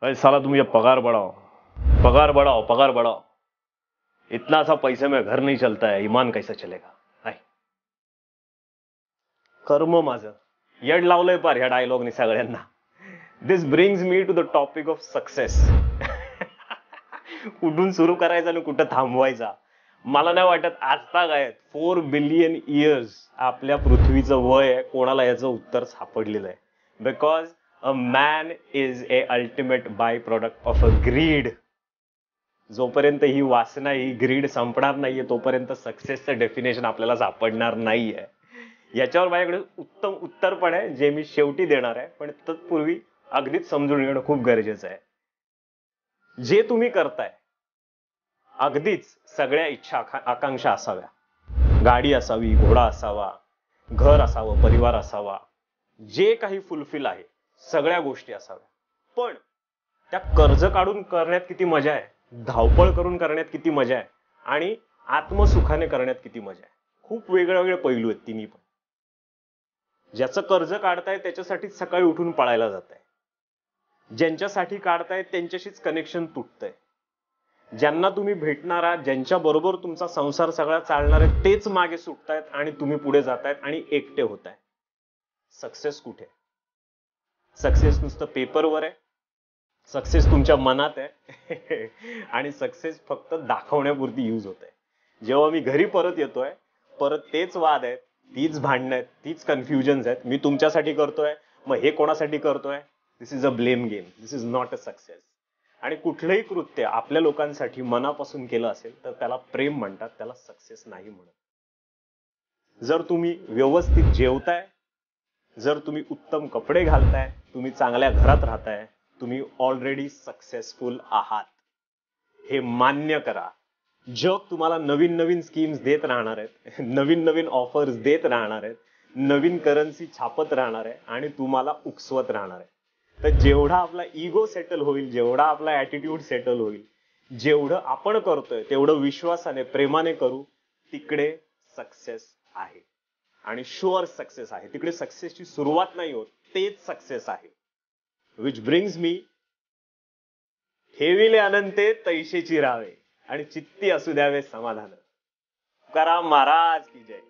अरे साला तुम ये पगार बढ़ाओ, पगार बढ़ाओ, पगार बढ़ाओ। इतना सा पैसे में घर नहीं चलता है, ईमान कैसा चलेगा? हाय कर्म माझं येड लावलंय पार ह्या डायलॉगने सगळ्यांना. This brings me to the topic of success. कुठून सुरू करायचा आणि कुठं थांबवायचा मला नाही वाटत. आजता काय 4 बिलियन इयर्स आपल्या पृथ्वीचं वय आहे, कोणाला याचं उत्तर सापडलेलं आहे. Because a man is a ultimate byproduct of a greed. जोपर्यंत ही वासना ही ग्रीड संपणार नाहीये तोपर्यंत सक्सेसचं डेफिनेशन आपल्याला सापडणार नाहीये. याच्यावर माझ्याकडे उत्तम उत्तर पण आहे जे मी शेवटी देणार आहे, पण तत्पूर्वी अगदीच समजून घेणं खूप गरजेचं आहे. जे तुम्ही करताय अगदीच सगळ्या इच्छा आकांक्षा असाव्या. गाडी असावी, घोडा असावा, घर असावं, परिवार असावा, जे काही फुलफिल आहे सगळ्या गोष्टी असाव्या. पण त्या कर्ज काढून करण्यात किती मजा आहे, धावपळ करून करण्यात किती मजा आहे आणि आत्मसुखाने करण्यात किती मजा आहे. खूप वेगळे पैलू आहेत तिन्ही पण. ज्याचं कर्ज काढताय त्याच्यासाठीच सकाळी उठून पळायला जात आहे. ज्यांच्यासाठी काढताय त्यांच्याशीच कनेक्शन तुटतंय. ज्यांना तुम्ही भेटणार आहात, ज्यांच्या बरोबर तुमचा संसार सगळा चालणार आहे, तेच मागे सुटतायत आणि तुम्ही पुढे जातायत आणि एकटे होताय. सक्सेस कुठे? सक्सेस नुसतं पेपरवर आहे, सक्सेस तुमच्या मनात आहे आणि सक्सेस फक्त दाखवण्यापुरती यूज होत आहे. जेव्हा मी घरी परत येतोय, परत तेच वाद आहेत, तीच भांडणं आहेत, तीच कन्फ्युजन्स आहेत. मी तुमच्यासाठी करतोय, मग हे कोणासाठी करतोय? This is a blame game. This is not a success. आणि कुठलंही कृत्य आपल्या लोकांसाठी मनापासून केलं असेल तर त्याला प्रेम म्हणतात, त्याला सक्सेस नाही म्हणत. जर तुम्ही व्यवस्थित जेवताय, जर तुम्ही उत्तम कपडे घालताय, तुम्ही चांगल्या घरात राहताय, तुम्ही ऑलरेडी सक्सेसफुल आहात. हे मान्य करा. जग तुम्हाला नवीन नवीन स्कीम्स देत राहणार आहेत, नवीन नवीन ऑफर्स देत राहणार आहेत, नवीन करन्सी छापत राहणार आहे आणि तुम्हाला उकसवत राहणार आहे. तर जेवढा आपला इगो सेटल होईल, जेवढा आपला ऍटिट्यूड सेटल होईल, जेवढं आपण करतोय तेवढं विश्वासाने प्रेमाने करू, तिकडे सक्सेस आहे आणि शुअर सक्सेस आहे. तिकडे सक्सेसची सुरुवात नाही होत, तेच सक्सेस आहे. विच ब्रिंग्स मी, ठेविले अनंते तैशेची राहावे आणि चित्ती असू द्यावे समाधान. तुकाराम महाराज की जय.